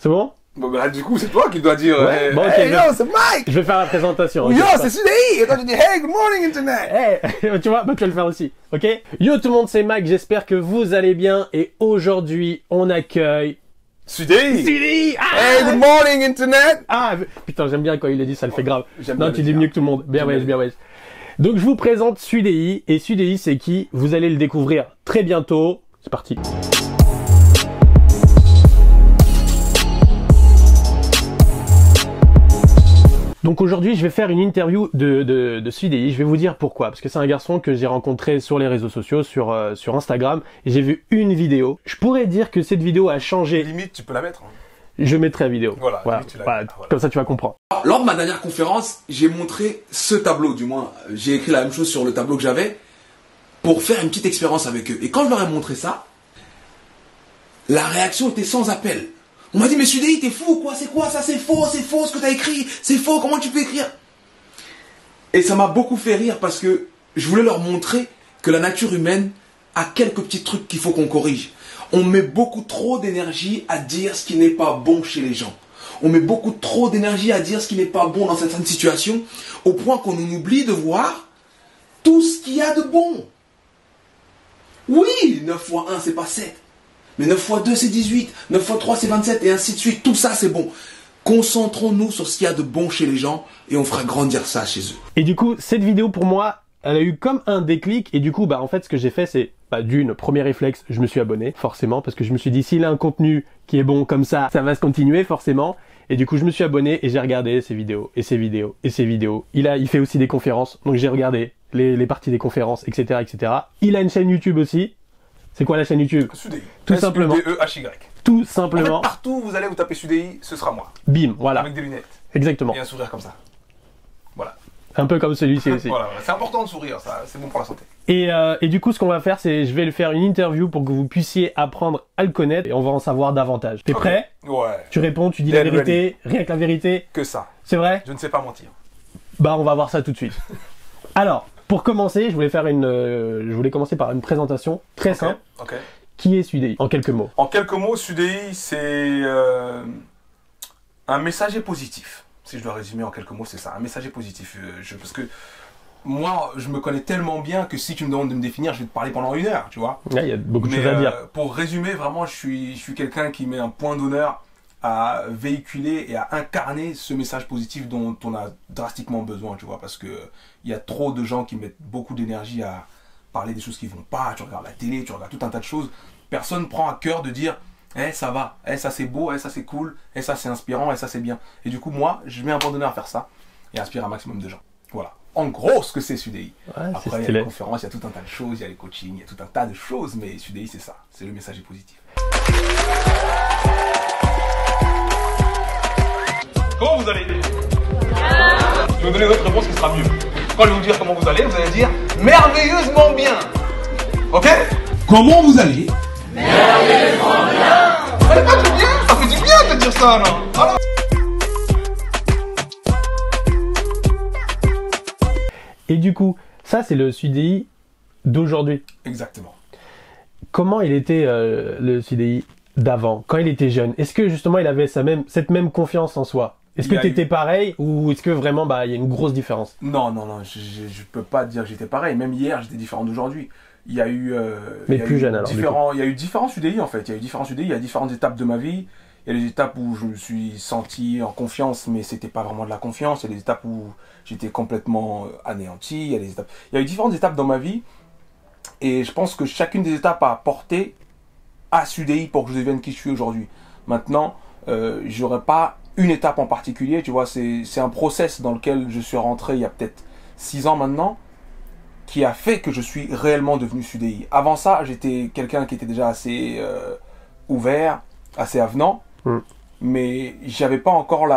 C'est bon? Bon, bah, du coup, c'est toi qui dois dire. Ouais. Bon, ok, hey, yo, c'est Mike! Je vais faire la présentation. Yo, ok, c'est Sudei! Et toi, tu dis, hey, good morning, Internet! Hey, tu vois, bah, tu vas le faire aussi, ok? Yo tout le monde, c'est Mike, j'espère que vous allez bien et aujourd'hui, on accueille... Sudei! Sudei! Hey, good morning, Internet! Ah, putain, j'aime bien quand il a dit ça, le fait grave. J'aime Non, bien tu le dis dire. mieux que tout le monde. Bien ouais. Donc, je vous présente Sudei, et Sudei, c'est qui? Vous allez le découvrir très bientôt. C'est parti. Donc aujourd'hui, je vais faire une interview de Sudei. Je vais vous dire pourquoi. Parce que c'est un garçon que j'ai rencontré sur les réseaux sociaux, sur Instagram. Et j'ai vu une vidéo. Je pourrais dire que cette vidéo a changé. Limite, tu peux la mettre. Hein. Je mettrai la vidéo. Voilà, limite, tu la mets. Voilà. Comme ça, tu vas comprendre. Lors de ma dernière conférence, j'ai montré ce tableau, du moins, j'ai écrit la même chose sur le tableau que j'avais, pour faire une petite expérience avec eux. Et quand je leur ai montré ça, la réaction était sans appel. On m'a dit, mais Sudei, t'es fou, quoi, c'est quoi ça, c'est faux ce que t'as écrit, c'est faux, comment tu peux écrire? Et ça m'a beaucoup fait rire parce que je voulais leur montrer que la nature humaine a quelques petits trucs qu'il faut qu'on corrige. On met beaucoup trop d'énergie à dire ce qui n'est pas bon chez les gens. On met beaucoup trop d'énergie à dire ce qui n'est pas bon dans certaines situations, au point qu'on en oublie de voir tout ce qu'il y a de bon. Oui, 9 fois 1, c'est pas 7. Mais 9 fois 2, c'est 18. 9 fois 3, c'est 27. Et ainsi de suite. Tout ça, c'est bon. Concentrons-nous sur ce qu'il y a de bon chez les gens et on fera grandir ça chez eux. Et du coup, cette vidéo, pour moi, elle a eu comme un déclic. Et du coup, bah, en fait, ce que j'ai fait, c'est, premier réflexe, je me suis abonné, forcément. Parce que je me suis dit, s'il a un contenu qui est bon comme ça va se continuer, forcément. Et du coup, je me suis abonné et j'ai regardé ses vidéos, et ses vidéos, et ses vidéos. Il fait aussi des conférences. Donc, j'ai regardé les parties des conférences, etc., etc. Il a une chaîne YouTube aussi. C'est quoi la chaîne YouTube? Sudei. Tout simplement. S-U-D-E-H-Y. Tout En simplement. fait, partout où vous allez, vous tapez Sudei, ce sera moi. Bim, voilà. Avec des lunettes. Exactement. Et un sourire comme ça. Voilà. Un peu comme celui-ci aussi. Voilà. C'est important de sourire, ça, c'est bon pour la santé. Et du coup, ce qu'on va faire, c'est je vais le faire une interview pour que vous puissiez apprendre à le connaître et on va en savoir davantage. T'es prêt? Ouais. Tu réponds, tu dis la vérité, rien que la vérité. Que ça. C'est vrai? Je ne sais pas mentir. Bah, on va voir ça tout de suite. Alors, pour commencer, je voulais commencer par une présentation très simple. Ok. Qui est Sudei? En quelques mots. En quelques mots, Sudei, c'est un messager positif. Si je dois résumer en quelques mots, c'est ça, un messager positif. Parce que moi, je me connais tellement bien que si tu me demandes de me définir, je vais te parler pendant 1 heure, tu vois. Il y a beaucoup de choses à dire. Pour résumer, vraiment, je suis quelqu'un qui met un point d'honneur à véhiculer et à incarner ce message positif dont on a drastiquement besoin, tu vois, parce que il y a trop de gens qui mettent beaucoup d'énergie à parler des choses qui vont pas, tu regardes la télé, tu regardes tout un tas de choses, personne prend à cœur de dire ça va, ça c'est beau, ça c'est cool, ça c'est inspirant, ça c'est bien. Et du coup, moi, je mets un point d'honneur à faire ça et inspire un maximum de gens. Voilà. En gros, ce que c'est Sudei. Ouais, après, il y a les conférences, il y a tout un tas de choses, il y a les coachings, il y a tout un tas de choses, mais Sudei, c'est ça. C'est le message positif. Comment vous allez? Je vais vous donner votre réponse qui sera mieux. Quand je vais vous dire comment vous allez dire merveilleusement bien. Ok? Comment vous allez? Merveilleusement bien. Ça fait pas du bien? Ça fait du bien de dire ça, non? Alors... Et du coup, ça c'est le Sudei d'aujourd'hui. Exactement. Comment il était le Sudei d'avant, quand il était jeune? Est-ce que justement il avait cette même confiance en soi? Est-ce que tu étais pareil ou est-ce que vraiment il y a une grosse différence? Non, je peux pas dire que j'étais pareil. Même hier, j'étais différent d'aujourd'hui. Il y a eu... Mais plus jeune alors. Il y a eu différents Sudei en fait. Il y a eu différents Sudei, il y a différentes étapes de ma vie. Il y a des étapes où je me suis senti en confiance, mais c'était pas vraiment de la confiance. Il y a des étapes où j'étais complètement anéanti. Il y a eu différentes étapes dans ma vie. Et je pense que chacune des étapes a apporté à Sudei pour que je devienne qui je suis aujourd'hui. Maintenant, j'aurais pas une étape en particulier, tu vois, c'est un process dans lequel je suis rentré il y a peut-être 6 ans maintenant, qui a fait que je suis réellement devenu Sudei. Avant ça, j'étais quelqu'un qui était déjà assez ouvert, assez avenant, mais j'avais pas encore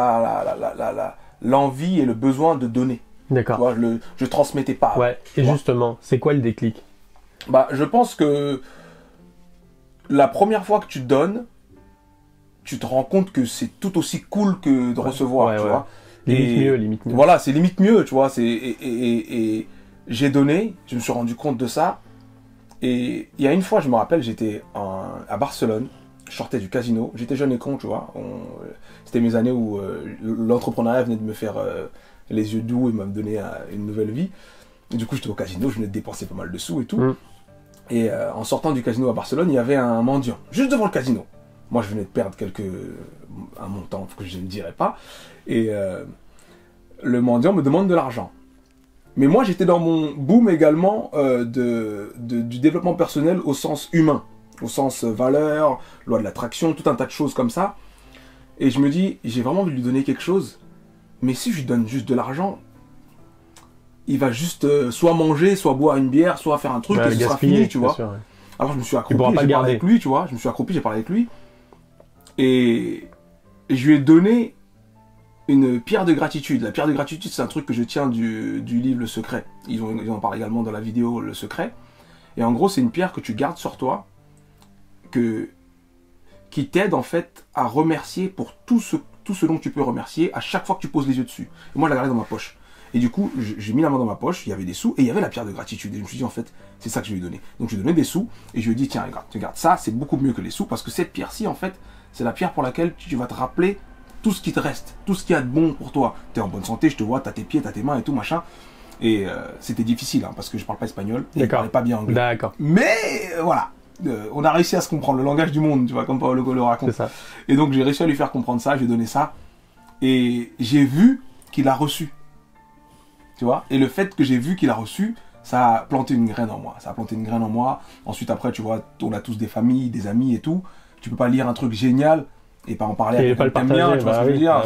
l'envie et le besoin de donner. D'accord. Tu vois, je transmettais pas. Ouais. Et justement, c'est quoi le déclic? Bah, je pense que la première fois que tu donnes, tu te rends compte que c'est tout aussi cool que de recevoir, tu vois. Limite mieux. Voilà, c'est limite mieux, tu vois. Et j'ai donné, je me suis rendu compte de ça. Et il y a une fois, je me rappelle, j'étais à Barcelone je sortais du casino, j'étais jeune et con, tu vois. C'était mes années où l'entrepreneuriat venait de me faire les yeux doux et me donner une nouvelle vie. Et du coup, j'étais au casino, je venais de dépenser pas mal de sous et tout. Et en sortant du casino à Barcelone, il y avait un mendiant, juste devant le casino. Moi, je venais de perdre un montant que je ne dirais pas. Et le mendiant me demande de l'argent. Mais moi, j'étais dans mon boom également du développement personnel au sens humain, au sens valeur, loi de l'attraction, tout un tas de choses comme ça. Et je me dis, j'ai vraiment envie de lui donner quelque chose, mais si je lui donne juste de l'argent, il va juste soit manger, soit boire une bière, soit faire un truc et ce sera fini, tu vois. Sûr, ouais. Alors je me suis accroupi, j'ai parlé avec lui, tu vois. Je me suis accroupi, j'ai parlé avec lui. Et je lui ai donné une pierre de gratitude. La pierre de gratitude, c'est un truc que je tiens du livre Le Secret. Ils en parlent également dans la vidéo Le Secret. Et en gros, c'est une pierre que tu gardes sur toi, qui t'aide en fait à remercier pour tout ce dont tu peux remercier à chaque fois que tu poses les yeux dessus. Et moi, je la gardais dans ma poche. Et du coup, j'ai mis la main dans ma poche, il y avait des sous, et il y avait la pierre de gratitude. Et je me suis dit, en fait, c'est ça que je vais lui donner. Donc je lui ai donné des sous, et je lui ai dit, tiens, regarde, ça, c'est beaucoup mieux que les sous, parce que cette pierre-ci, en fait, c'est la pierre pour laquelle tu vas te rappeler tout ce qui te reste, tout ce qu'il y a de bon pour toi. Tu es en bonne santé, je te vois, tu as tes pieds, tu as tes mains et tout, machin. Et c'était difficile, hein, parce que je parle pas espagnol, et je parlais pas bien anglais. D'accord. Mais voilà, on a réussi à se comprendre, le langage du monde, tu vois, comme Paolo le raconte. C'est ça. Et donc j'ai réussi à lui faire comprendre ça, je lui ai donné ça, et j'ai vu qu'il a reçu. Tu vois, et le fait que j'ai vu qu'il a reçu, ça a planté une graine en moi. Ça a planté une graine en moi. Ensuite, après, tu vois, on a tous des familles, des amis et tout. Tu peux pas lire un truc génial et pas en parler avec quelqu'un que t'aimes bien, tu vois ce que je veux dire.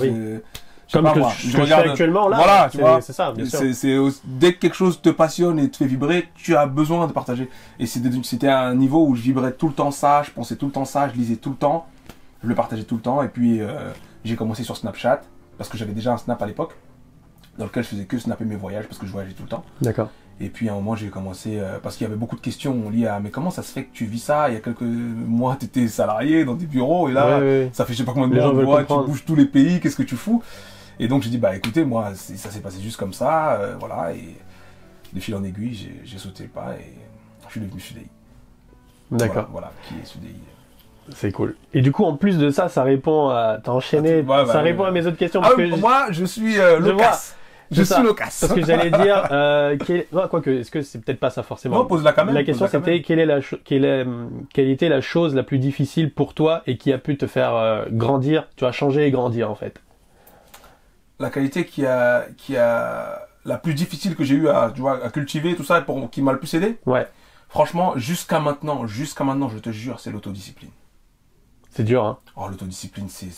Comme je regarde actuellement là. Voilà, tu vois. C'est ça, bien sûr. Dès que quelque chose te passionne et te fait vibrer, tu as besoin de partager. Et c'était un niveau où je vibrais tout le temps ça, je pensais tout le temps ça, je lisais tout le temps, je le partageais tout le temps. Et puis, j'ai commencé sur Snapchat, parce que j'avais déjà un Snap à l'époque, dans lequel je faisais que snapper mes voyages parce que je voyageais tout le temps. D'accord. Et puis à un moment j'ai commencé, parce qu'il y avait beaucoup de questions liées à mais comment ça se fait que tu vis ça? Il y a quelques mois tu étais salarié dans des bureaux et là ça fait je sais pas combien de mois, tu bouges tous les pays, qu'est-ce que tu fous? Et donc j'ai dit bah écoutez moi ça s'est passé juste comme ça, voilà, et de fil en aiguille j'ai sauté le pas et je suis devenu SUDEI. D'accord. Voilà, qui est SUDEI. C'est cool. Et du coup, en plus de ça, ça répond à... T'as enchaîné, ça répond à mes autres questions. Parce que moi, je suis loquace. Je suis loquace. Parce que j'allais dire... non, quoique, est-ce que c'est peut-être pas ça forcément? Non, pose-la quand même. La question, c'était quelle était la chose la plus difficile pour toi et qui a pu te faire grandir, tu vois, changer et grandir, en fait? La qualité qui a la plus difficile que j'ai eu à cultiver, tout ça, qui m'a le plus aidé? Ouais. Franchement, jusqu'à maintenant, je te jure, c'est l'autodiscipline. C'est dur, hein. Oh, l'autodiscipline, c'est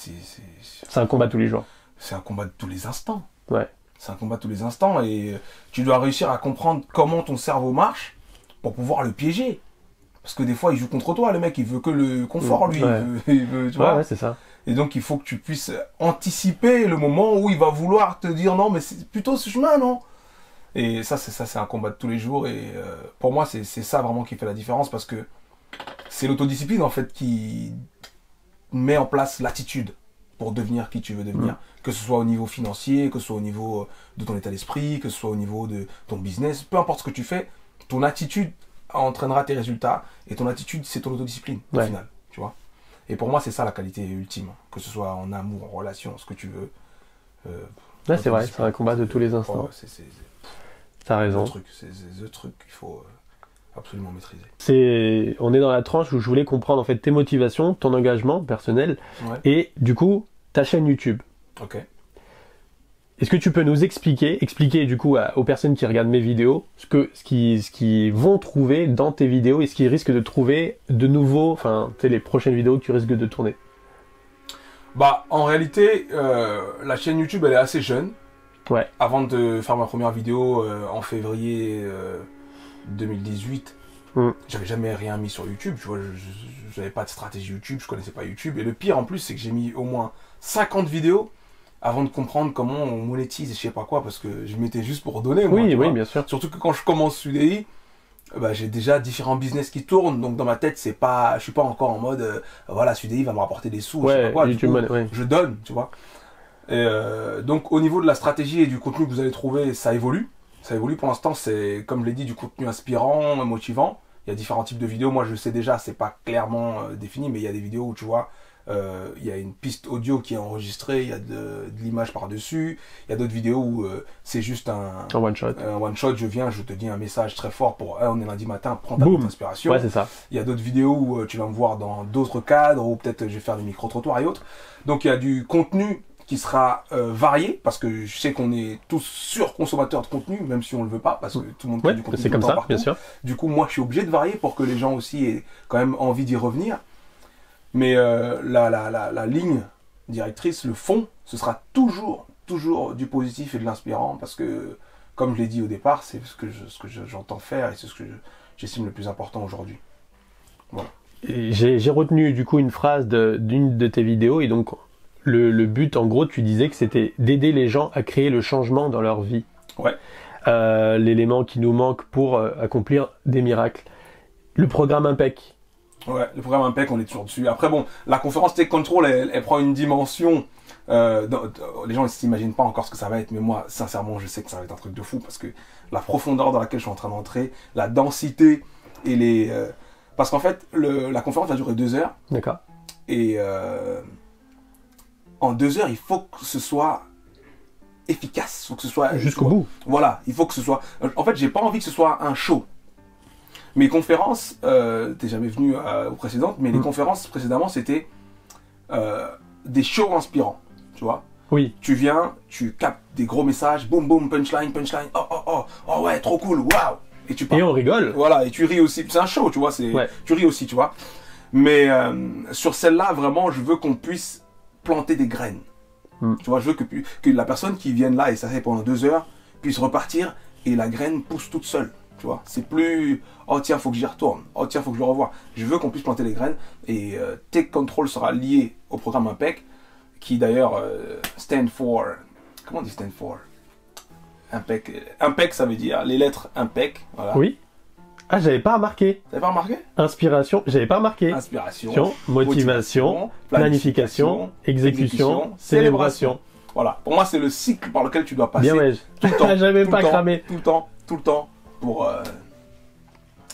un combat tous les jours. C'est un combat de tous les instants. Ouais. C'est un combat de tous les instants et tu dois réussir à comprendre comment ton cerveau marche pour pouvoir le piéger. Parce que des fois, il joue contre toi, le mec, il veut que le confort, lui. Ouais. Il veut, tu vois. Ouais, c'est ça. Et donc, il faut que tu puisses anticiper le moment où il va vouloir te dire non, mais c'est plutôt ce chemin, non? Et ça, c'est un combat de tous les jours. Et pour moi, c'est ça vraiment qui fait la différence parce que c'est l'autodiscipline, en fait, qui met en place l'attitude pour devenir qui tu veux devenir. Que ce soit au niveau financier, que ce soit au niveau de ton état d'esprit, que ce soit au niveau de ton business, peu importe ce que tu fais, ton attitude entraînera tes résultats et ton attitude, c'est ton autodiscipline au final, tu vois. Et pour moi, c'est ça la qualité ultime, que ce soit en amour, en relation, ce que tu veux. Ouais, c'est vrai, c'est un combat de tous les instants. T'as raison. C'est le truc qu'il faut absolument maîtriser. On est dans la tranche où je voulais comprendre en fait tes motivations, ton engagement personnel et du coup ta chaîne YouTube. Ok. Est-ce que tu peux nous expliquer du coup aux personnes qui regardent mes vidéos ce qu'ils vont trouver dans tes vidéos et ce qu'ils risquent de trouver de nouveau, enfin les prochaines vidéos que tu risques de tourner? Bah en réalité la chaîne YouTube elle est assez jeune. Ouais. Avant de faire ma première vidéo en février 2018, j'avais jamais rien mis sur YouTube, tu vois, je n'avais pas de stratégie YouTube, je connaissais pas YouTube. Et le pire en plus, c'est que j'ai mis au moins 50 vidéos avant de comprendre comment on monétise et je sais pas quoi, parce que je m'étais juste pour donner. Moi, oui, bien sûr. Surtout que quand je commence SUDEI, bah, j'ai déjà différents business qui tournent, donc dans ma tête, je suis pas encore en mode, voilà, SUDEI va me rapporter des sous, je sais pas quoi, du coup, je donne, tu vois. Et donc au niveau de la stratégie et du contenu que vous allez trouver, ça évolue. Ça évolue pour l'instant, c'est comme je l'ai dit, du contenu inspirant, motivant, Il y a différents types de vidéos. Moi, je sais déjà, c'est pas clairement défini, mais il y a des vidéos où tu vois, il y a une piste audio qui est enregistrée, il y a de l'image par-dessus. Il y a d'autres vidéos où c'est juste un one shot. Un one shot, je viens, je te dis un message très fort pour on est lundi matin, prends ta petite inspiration. Ouais, c'est ça. Il y a d'autres vidéos où tu vas me voir dans d'autres cadres, ou peut-être je vais faire des micro-trottoirs et autres. Donc il y a du contenu qui sera varié, parce que je sais qu'on est tous surconsommateurs de contenu, même si on le veut pas, parce que tout le monde crée du contenu c'est comme ça, partout. bien sûr. Du coup, moi, je suis obligé de varier pour que les gens aussi aient quand même envie d'y revenir. Mais la ligne directrice, le fond, ce sera toujours du positif et de l'inspirant, parce que, comme je l'ai dit au départ, c'est ce que j'entends faire et c'est ce que j'estime le plus important aujourd'hui. Voilà. J'ai retenu du coup une phrase d'une de tes vidéos, et donc le but, en gros, tu disais que c'était d'aider les gens à créer le changement dans leur vie. Ouais. L'élément qui nous manque pour accomplir des miracles. Le programme Impec. Ouais, le programme Impec, on est toujours dessus. Après, bon, la conférence Take Control, elle prend une dimension. Les gens ne s'imaginent pas encore ce que ça va être, mais moi, sincèrement, je sais que ça va être un truc de fou, parce que la profondeur dans laquelle je suis en train d'entrer, la densité et les. Parce qu'en fait, la conférence va durer 2 heures. D'accord. Et en 2 heures, il faut que ce soit efficace, il faut que ce soit jusqu'au bout. Voilà, il faut que ce soit. En fait, j'ai pas envie que ce soit un show. Mes conférences, t'es jamais venu aux précédentes, mais les conférences précédemment, c'était des shows inspirants, tu vois. Oui. Tu viens, tu captes des gros messages, boum boum, punchline, oh ouais, trop cool, waouh. Et tu pars. Et on rigole. Voilà, et tu ris aussi. C'est un show, tu vois. Ouais. Tu ris aussi, tu vois. Mais sur celle-là, vraiment, je veux qu'on puisse planter des graines. Tu vois, je veux que la personne qui vienne là et ça fait pendant 2 heures puisse repartir et la graine pousse toute seule. Tu vois, c'est plus oh tiens, faut que j'y retourne. Oh tiens, faut que je le revoie. Je veux qu'on puisse planter les graines et Take Control sera lié au programme Impec, qui d'ailleurs stand for. Comment on dit stand for? Impec. Impec, ça veut dire les lettres Impec. Voilà. Oui. Ah, j'avais pas remarqué. T'avais pas remarqué? Inspiration, j'avais pas remarqué. Inspiration, motivation, planification, exécution, célébration. Voilà. Pour moi, c'est le cycle par lequel tu dois passer. Bien ouais. Tout le temps. J'avais pas cramé. Tout le temps pour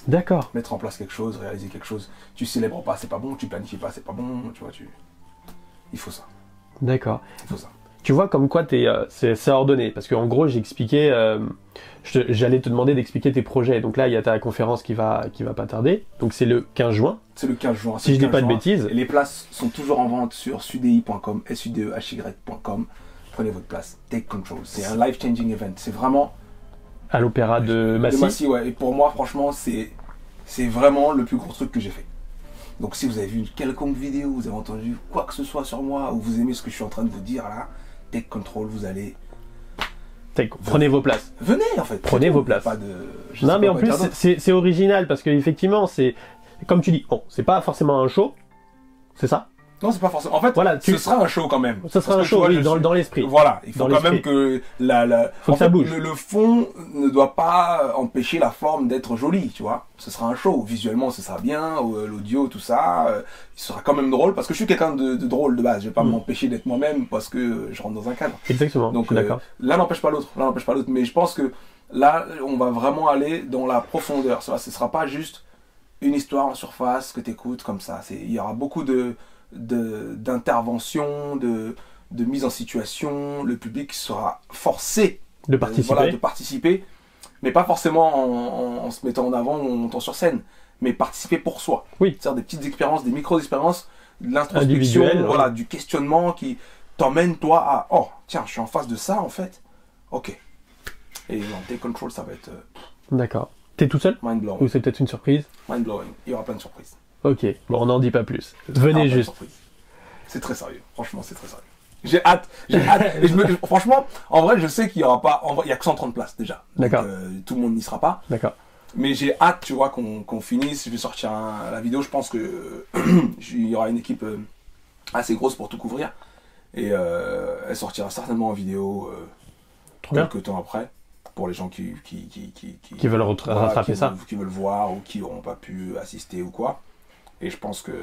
d'accord. mettre en place quelque chose, réaliser quelque chose. Tu célèbres pas, c'est pas bon. Tu planifies pas, c'est pas bon. Tu vois, il faut ça. D'accord. Il faut ça. Tu vois comme quoi c'est ordonné, parce qu'en gros j'ai expliqué, j'allais te demander d'expliquer tes projets, donc là il y a ta conférence qui va pas tarder, donc c'est le 15 juin. C'est le 15 juin. Si je dis pas de bêtises. Et les places sont toujours en vente sur sudei.com, sudehy.com. Prenez votre place. Take Control. C'est un life changing event. C'est vraiment à l'opéra de Massy. Massy, ouais. Et pour moi franchement c'est vraiment le plus gros truc que j'ai fait. Donc si vous avez vu une quelconque vidéo, vous avez entendu quoi que ce soit sur moi, ou vous aimez ce que je suis en train de vous dire là, Take Control, vous allez... Prenez vos places. Venez en fait. Prenez vos places. Pas de... Non mais en plus c'est original, parce qu'effectivement c'est, comme tu dis, bon, c'est pas forcément un show, c'est ça? Non, c'est pas forcément. En fait, voilà, ce sera un show quand même. Ce sera un show, oui, dans l'esprit. Voilà, il faut quand même que faut que ça bouge. Le fond ne doit pas empêcher la forme d'être jolie, tu vois. Ce sera un show. Visuellement, ce sera bien, l'audio, tout ça. Il sera quand même drôle, parce que je suis quelqu'un de drôle de base. Je vais pas m'empêcher d'être moi-même parce que je rentre dans un cadre. Exactement. Donc, d'accord. L'un n'empêche pas l'autre. Mais je pense que là, on va vraiment aller dans la profondeur. Ce sera pas juste une histoire en surface que tu écoutes comme ça. Il y aura beaucoup d'intervention, de mise en situation. Le public sera forcé de participer, mais pas forcément en se mettant en avant ou en montant sur scène, mais participer pour soi. Oui. C'est-à-dire des petites expériences, des micro-expériences, de l'introspection, voilà, du questionnement qui t'emmène toi à oh tiens, je suis en face de ça en fait. Ok. Et dans Take Control, ça va être d'accord. T'es tout seul? Mind blowing. Ou c'est peut-être une surprise? Mind blowing. Il y aura plein de surprises. Ok, bon, on n'en dit pas plus. Venez juste. C'est très sérieux. Franchement, c'est très sérieux. J'ai hâte. Et franchement, en vrai, je sais qu'il y aura pas. En vrai, il y a que 130 places déjà. D'accord. Tout le monde n'y sera pas. D'accord. Mais j'ai hâte, tu vois, qu'on finisse. Je vais sortir la vidéo. Je pense que il y aura une équipe assez grosse pour tout couvrir. Et elle sortira certainement en vidéo quelques temps après. Pour les gens qui veulent rattraper ça. Qui veulent voir ou qui n'auront pas pu assister ou quoi. Et je pense que...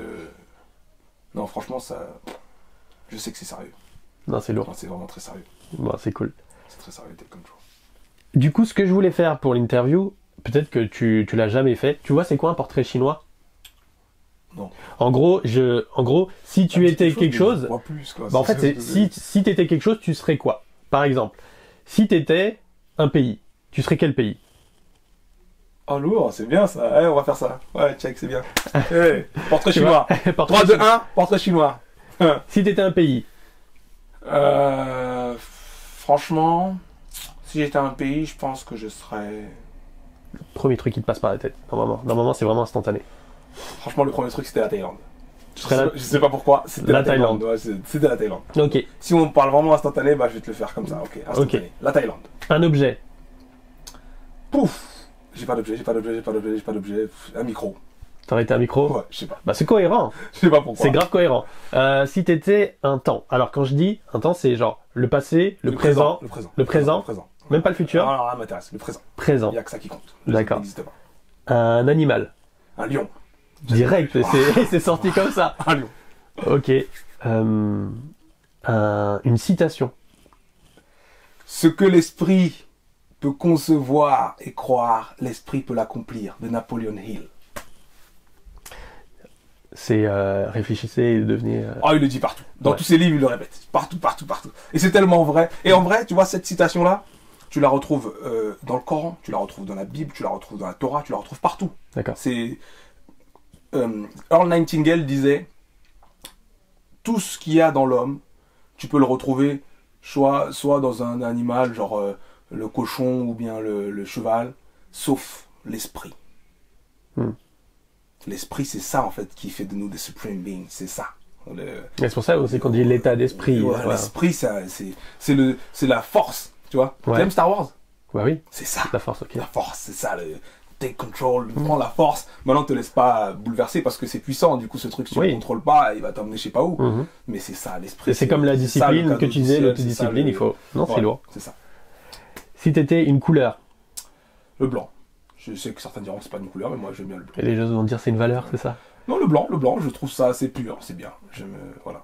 Non, franchement, ça... Je sais que c'est sérieux. Non, c'est lourd. Non, c'est vraiment très sérieux. Bon, c'est cool. C'est très sérieux, Take Control. Du coup, ce que je voulais faire pour l'interview, peut-être que tu l'as jamais fait. Tu vois, c'est quoi un portrait chinois? Non. En gros, si tu étais quelque chose, Je vois plus, quoi. bah en fait, si tu étais quelque chose, tu serais quoi? Par exemple, si tu étais un pays, tu serais quel pays? Oh lourd, c'est bien ça. On va faire ça. Ouais, check, c'est bien. Portrait chinois. Portrait 3, 2, 1, portrait chinois. Si tu étais un pays, Franchement, si j'étais un pays, je pense que je serais... premier truc qui te passe par la tête. Normalement, c'est vraiment instantané. Franchement, le premier truc, c'était la Thaïlande. serais Je sais pas pourquoi, c'était La la Thaïlande. Thaïlande. Ouais, c'était la Thaïlande. Ok. Si on parle vraiment instantané, bah je vais te le faire comme ça. Ok, instantané. Ok. La Thaïlande. Un objet. Pouf. J'ai pas d'objet. Un micro. T'aurais été un micro? Ouais, je sais pas. Bah c'est cohérent. Je sais pas pourquoi. C'est grave cohérent. Si t'étais un temps. Alors quand je dis un temps, c'est genre le passé, le présent. Le présent. Même pas le futur. Alors là, m'intéresse. Le présent. Présent. Il y a que ça qui compte. D'accord. Ça n'existe pas. Un animal. Un lion. Direct, c'est sorti comme ça. Un lion. Ok. Une citation. Ce que l'esprit peut concevoir et croire, l'esprit peut l'accomplir, de Napoleon Hill. C'est réfléchissez et devenez... Oh, il le dit partout. Dans Ouais. tous ses livres, il le répète. Partout. Et c'est tellement vrai. Et en vrai, tu vois, cette citation-là, tu la retrouves dans le Coran, tu la retrouves dans la Bible, tu la retrouves dans la Torah, tu la retrouves partout. D'accord. C'est... Earl Nightingale disait, tout ce qu'il y a dans l'homme, tu peux le retrouver soit dans un animal, genre le cochon ou bien le cheval, sauf l'esprit. L'esprit, c'est ça en fait qui fait de nous des supreme beings, c'est ça. Et c'est pour ça aussi qu'on dit l'état d'esprit. Ouais, Voilà. l'esprit, c'est la force, tu vois. Ouais. Tu aimes Star Wars? Bah oui, C'est ça. la force, ok. La force, c'est ça, le take control, prends la force. Maintenant, te laisse pas bouleverser parce que c'est puissant. Du coup, ce truc, si tu Oui. le contrôles pas, il va t'emmener je sais pas où. Mhm. Mais c'est ça, l'esprit. Et c'est comme la c'est ça, le discipline cadeau que tu du disais, ciel, l'autodiscipline, c'est ça, il faut... Non, c'est Ouais, lourd. C'est ça. Si t'étais une couleur, Le blanc. Je sais que certains diront que c'est pas une couleur, mais moi, j'aime bien le blanc. et les gens vont dire c'est une valeur, c'est ça? Non, le blanc, je trouve ça assez pur, c'est bien. Voilà.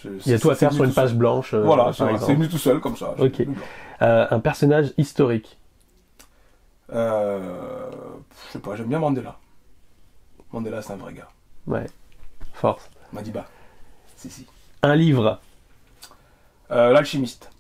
Il y a tout à faire sur une page blanche. blanche, Voilà, par c'est exemple. venu tout seul comme ça. Ok. Le blanc. Un personnage historique. Je sais pas, j'aime bien Mandela. Mandela, c'est un vrai gars. Ouais, force. Madiba. Si. Un livre. L'alchimiste.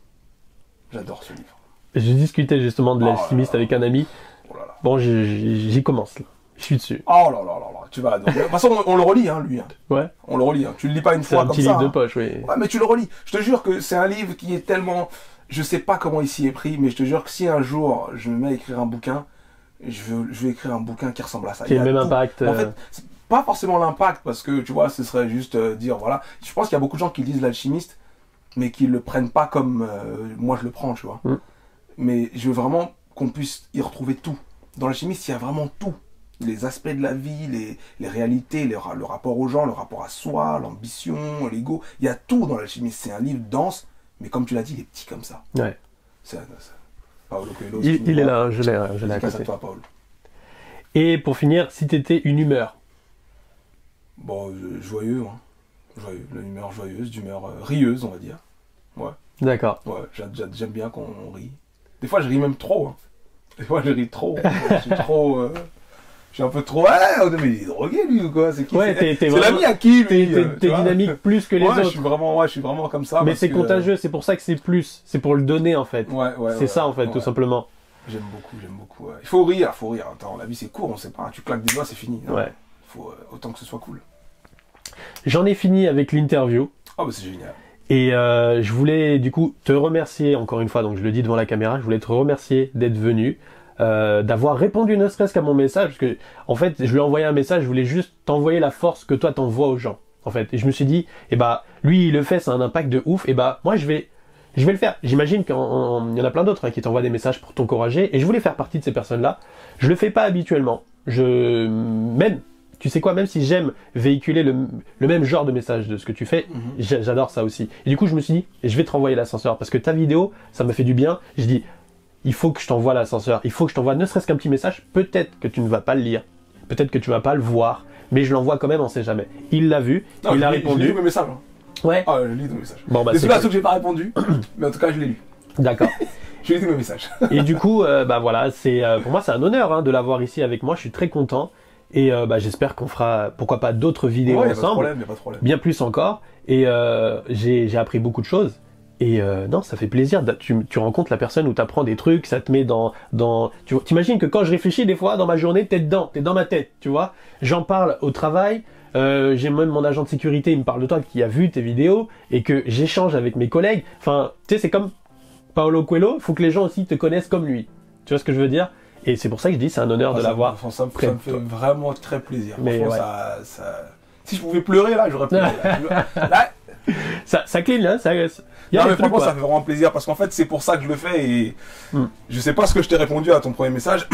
J'adore ce livre. J'ai discuté justement de Oh là l'alchimiste là. avec un ami. Oh là là. Bon, j'y commence là. Je suis dessus. Oh là là là là. Tu vas adorer. De toute façon, on le relit, hein, lui. Hein. Ouais. On le relit. Hein. Tu le lis pas une C'est fois un comme petit ça. livre de hein. poche, oui. Ouais, mais tu le relis. Je te jure que c'est un livre qui est tellement... Je sais pas comment il s'y est pris, mais je te jure que si un jour je me mets à écrire un bouquin, je vais écrire un bouquin qui ressemble à ça. Qui a Il y le a même tout. impact. En fait, c'est pas forcément l'impact, parce que tu vois, ce serait juste dire, voilà. Je pense qu'il y a beaucoup de gens qui lisent l'alchimiste, mais qui le prennent pas comme moi je le prends, tu vois. Mm. Mais je veux vraiment qu'on puisse y retrouver tout. Dans l'alchimiste, il y a vraiment tout. Les aspects de la vie, les réalités, le rapport aux gens, le rapport à soi, l'ambition, l'ego. Il y a tout dans l'alchimiste. C'est un livre dense, mais comme tu l'as dit, il est petit comme ça. Ouais. Paolo Coelho, Il est là, hein, je l'ai à Dédicace à côté. toi, Paolo. Et pour finir, si t'étais une humeur. Bon, joyeux, hein. Joyeux. L'humeur joyeuse, d'humeur rieuse, on va dire. D'accord. Ouais, j'aime bien qu'on rit. Des fois, je ris même trop. Hein. Des fois, je ris trop. Je suis trop... je suis un peu trop... Ah, mais il est drogué, lui, ou quoi? C'est qui? Ouais, t'es c'est vraiment- l'ami à qui, lui? T'es tu vois? dynamique plus que les Ouais, autres. je suis vraiment comme ça. Mais parce c'est que- contagieux, c'est pour ça que c'est plus. C'est pour le donner en fait. Ouais, C'est ça en fait, ouais. tout simplement. J'aime beaucoup. Ouais. Il faut rire. Attends, la vie, c'est court, on sait pas. Tu claques des doigts, c'est fini. Non. Ouais. Faut autant que ce soit cool. J'en ai fini avec l'interview. Ah, bah, c'est génial. Et je voulais du coup te remercier encore une fois, donc je le dis devant la caméra, je voulais te remercier d'être venu, d'avoir répondu ne serait-ce qu'à mon message, parce que en fait je lui ai envoyé un message, je voulais juste t'envoyer la force que toi t'envoies aux gens, en fait. Et je me suis dit, eh bah lui il le fait, c'est un impact de ouf, et bah moi je vais le faire. J'imagine qu'il y en a plein d'autres hein, qui t'envoient des messages pour t'encourager, et je voulais faire partie de ces personnes-là. Je le fais pas habituellement. Tu sais quoi, même si j'aime véhiculer le même genre de message de ce que tu fais, j'adore ça aussi. Et du coup, je me suis dit, je vais te renvoyer l'ascenseur, parce que ta vidéo, ça m'a fait du bien. Je dis, il faut que je t'envoie l'ascenseur, il faut que je t'envoie ne serait-ce qu'un petit message, peut-être que tu ne vas pas le lire, peut-être que tu vas pas le voir, mais je l'envoie quand même, on sait jamais. Il l'a vu, Non, il a Je répondu. lis mes messages. Hein. Ouais. Ah, je lis mes messages. Bon, bah, C'est c'est celui-là cool. que j'ai pas répondu, mais en tout cas, je l'ai lu. D'accord. Je lui ai dit mes messages. Et du coup, bah voilà, c'est pour moi c'est un honneur hein, de l'avoir ici avec moi. Je suis très content et bah, j'espère qu'on fera, pourquoi pas, d'autres vidéos Ouais, ensemble, y a pas de problème. bien plus encore. Et j'ai appris beaucoup de choses. Et non, ça fait plaisir. Tu rencontres la personne où tu apprends des trucs, ça te met dans tu t'imagines que quand je réfléchis des fois dans ma journée, t'es dans ma tête, tu vois. J'en parle au travail. J'ai même mon agent de sécurité, il me parle de toi, qui a vu tes vidéos et que j'échange avec mes collègues. Enfin, tu sais, c'est comme Paulo Coelho, il faut que les gens aussi te connaissent comme lui. Tu vois ce que je veux dire? Et c'est pour ça que je dis, c'est un honneur de l'avoir. Ça me fait vraiment très plaisir. Mais ouais. Si je pouvais pleurer là, j'aurais pleuré. Là, ça cligne, hein, non, mais franchement, ça fait vraiment plaisir parce qu'en fait, c'est pour ça que je le fais et je sais pas ce que je t'ai répondu à ton premier message.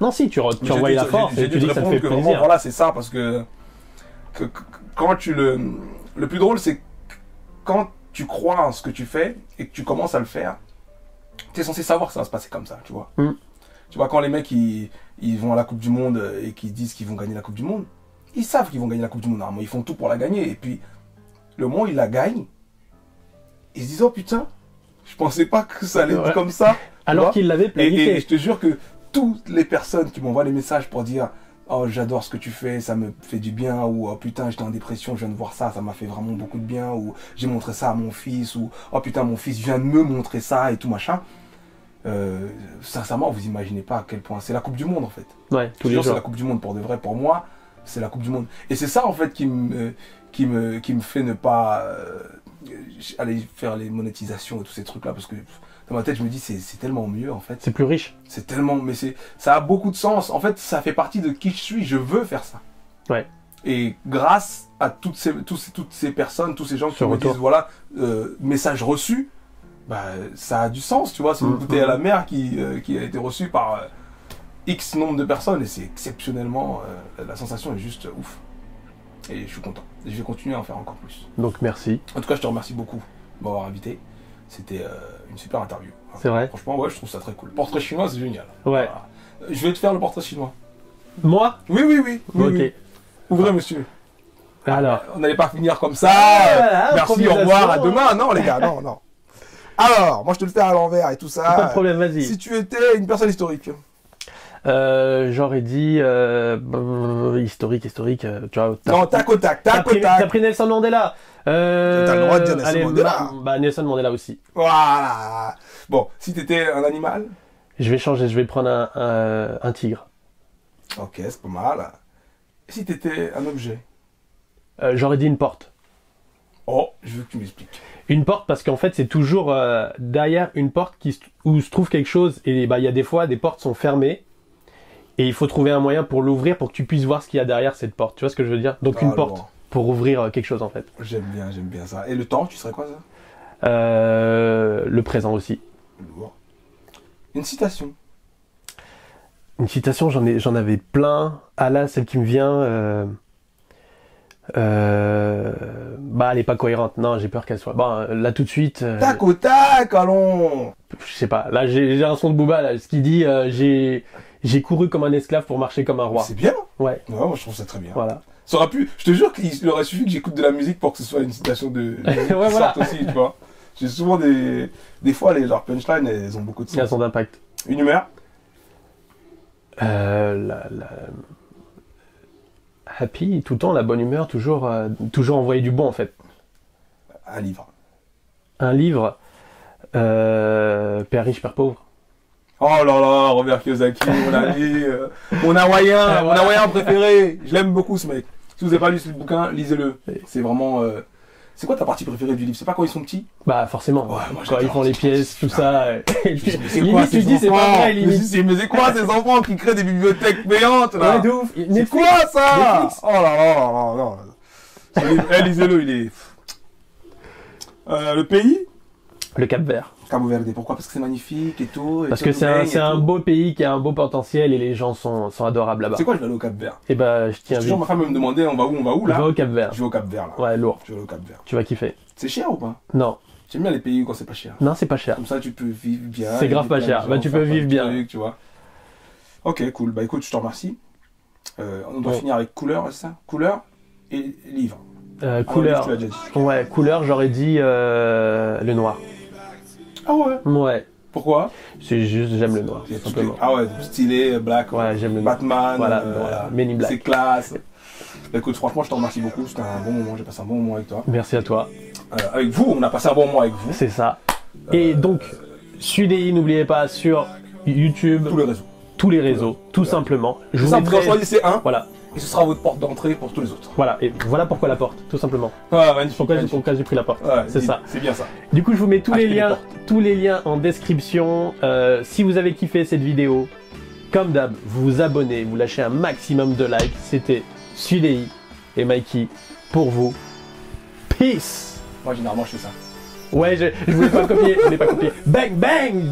Non, si, tu envoies la force et tu dis que ça te fait plaisir. Vraiment, voilà, c'est ça parce que quand le plus drôle, c'est quand tu crois en ce que tu fais et que tu commences à le faire, tu es censé savoir que ça va se passer comme ça, tu vois. Tu vois, quand les mecs ils vont à la Coupe du Monde et qu'ils disent qu'ils vont gagner la Coupe du Monde, ils savent qu'ils vont gagner la Coupe du Monde. Normalement, ils font tout pour la gagner. Et puis, le moment où ils la gagnent, ils se disent, oh putain, je pensais pas que ça allait être comme ça. Alors qu'ils l'avaient planifié. Et je te jure que toutes les personnes qui m'envoient les messages pour dire, oh j'adore ce que tu fais, ça me fait du bien, ou oh putain j'étais en dépression, je viens de voir ça, ça m'a fait vraiment beaucoup de bien, ou j'ai montré ça à mon fils, ou oh putain mon fils vient de me montrer ça et tout machin. Sincèrement, vous imaginez pas à quel point c'est la Coupe du Monde en fait. Ouais, tous les jours. C'est la Coupe du Monde pour de vrai. Pour moi, c'est la Coupe du Monde. Et c'est ça en fait qui me fait ne pas aller faire les monétisations et tous ces trucs là parce que dans ma tête je me dis c'est tellement mieux en fait. C'est plus riche. C'est tellement, mais ça a beaucoup de sens. En fait, ça fait partie de qui je suis. Je veux faire ça. Ouais. Et grâce à toutes ces personnes, tous ces gens qui me disent voilà, message reçu. Bah, ça a du sens, tu vois, c'est une bouteille à la mer qui a été reçue par X nombre de personnes et c'est exceptionnellement, la sensation est juste ouf. Et je suis content. Et je vais continuer à en faire encore plus. Donc merci. En tout cas, je te remercie beaucoup de m'avoir invité. C'était une super interview. C'est vrai. Franchement, ouais, je trouve ça très cool. Portrait chinois, c'est génial. Ouais. Voilà. Je vais te faire le portrait chinois. Moi? Oui. Ok. Oui. Ouvrez, monsieur. Alors. On n'allait pas finir comme ça. Voilà, merci, au revoir, à demain. Non, les gars, non. Alors, moi je te le fais à l'envers et tout ça. Pas de problème, vas-y. Si tu étais une personne historique. J'aurais dit historique, tu vois. Non, tac au tac. T'as pris Nelson Mandela. T'as le droit de dire Nelson Mandela. Bah Nelson Mandela aussi. Voilà. Bon, si t'étais un animal. Je vais changer, je vais prendre un tigre. Ok, c'est pas mal. Et si t'étais un objet. J'aurais dit une porte. Oh, je veux que tu m'expliques. Une porte parce qu'en fait c'est toujours derrière une porte où se trouve quelque chose et bah il y a des fois des portes sont fermées et il faut trouver un moyen pour l'ouvrir pour que tu puisses voir ce qu'il y a derrière cette porte. Tu vois ce que je veux dire? Donc une porte pour ouvrir quelque chose en fait. J'aime bien ça. Et le temps, tu serais quoi ça? Le présent aussi. Lourd. Une citation. Une citation, j'en avais plein. Ah là, celle qui me vient. Bah elle est pas cohérente, non j'ai peur qu'elle soit bon là tout de suite tac au tac, allons. Je sais pas, là j'ai un son de Booba là, ce qui dit j'ai couru comme un esclave pour marcher comme un roi. C'est bien. Ouais, moi je trouve ça très bien. Voilà. Ça aurait pu, je te jure qu'il aurait suffi que j'écoute de la musique pour que ce soit une citation de ouais, voilà. aussi, tu vois. J'ai souvent des fois leurs punchlines elles ont beaucoup de sens. Elles ont d'impact. Une humeur. Happy, tout le temps, la bonne humeur, toujours envoyer du bon en fait. Un livre. Un livre, Père riche, Père pauvre. Oh là là, Robert Kiyosaki, mon ami, mon Hawaïen préféré. Je l'aime beaucoup ce mec. Si vous n'avez pas lu ce bouquin, lisez-le. C'est vraiment... C'est quoi ta partie préférée du livre? C'est pas quand ils sont petits? Bah forcément, ouais, moi, quand ils font les pièces, tout ça. Limite tu dis c'est pas vrai, limite. Mais c'est quoi ces enfants qui créent des bibliothèques payantes là? Ouais, de ouf. C'est quoi ça? Netflix. Oh là là. Lisez-le, il est... le pays? Le Cap-Vert. Cabo Verde, pourquoi? Parce que c'est magnifique et tout. Parce que c'est un beau pays qui a un beau potentiel et les gens sont adorables là-bas. C'est quoi, je vais aller au Cap-Vert? Et bah, je tiens. Toujours ma femme me demandait on va où là? Je vais au Cap-Vert. Je vais au Cap-Vert là. Ouais, lourd. Je vais au Cap-Vert. Tu vas kiffer. C'est cher ou pas? Non. J'aime bien les pays où quand c'est pas cher. Non, c'est pas cher. Comme ça, tu peux vivre bien. C'est grave pas cher. Bah, tu peux vivre bien. Trucs, tu vois. Ok, cool. Bah écoute, je te remercie. On doit finir avec couleur, c'est ça? Couleur et livre. Couleur. Tu l'as déjà dit. Ouais, couleur, j'aurais dit le noir. Ah ouais. Ouais. Pourquoi? C'est juste, j'aime le noir, tout simplement. Ah ouais, stylé, black, Ouais, j'aime le noir. Batman, Voilà, voilà, Men in Black. c'est classe. Écoute, franchement, je te remercie beaucoup, c'était un bon moment, j'ai passé un bon moment avec toi. Merci à toi. Avec vous, on a passé un bon moment avec vous. C'est ça. Et donc, Sudei, n'oubliez pas, sur YouTube, Tous les réseaux. tout simplement. Je Ça, vous vous en mettrai... choisissez un, Voilà, et ce sera votre porte d'entrée pour tous les autres. voilà. Et voilà pourquoi la porte, tout simplement. Ouais, magnifique. Pourquoi j'ai pris la porte. Ouais, c'est ça. C'est bien ça. Du coup, je vous mets tous Achetez les les liens, portes. en description. Si vous avez kiffé cette vidéo, comme d'hab, vous vous abonnez, vous lâchez un maximum de likes. C'était Sudei et Mikey pour vous. Peace. Moi, généralement, je fais ça. Ouais, je voulais pas copier, Bang bang.